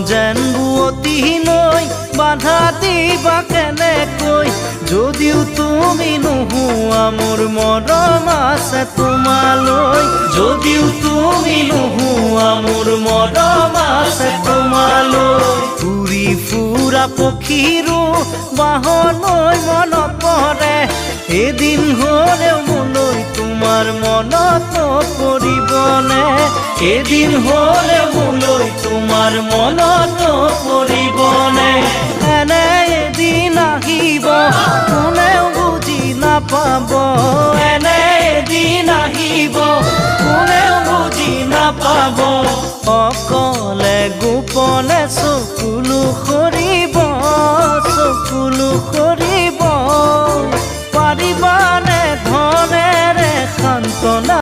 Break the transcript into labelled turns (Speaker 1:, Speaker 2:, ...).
Speaker 1: যেন বুৱতী নৈ বাধা দিবা কেনেকৈ যদিও তুমি নোহোৱা মোৰ মৰম আছে তোমালৈ যদিও তুমি নোহোৱা মোৰ মৰম আছে তোমালৈ উৰি ফুৰা পক্ষীৰো বাহলৈ মনত পৰে এদিন হ'লেও মোলৈ তোমাৰ মনত পৰিবনে এদিন হ'লেও মোলৈ তোমাৰ মনত পৰিবনে এনে এদিন আহিব কোনেও বুজি নাপাব এনে এদিন আহিব কোনেও বুজি নাপাব অকলে গোপনে চকুলো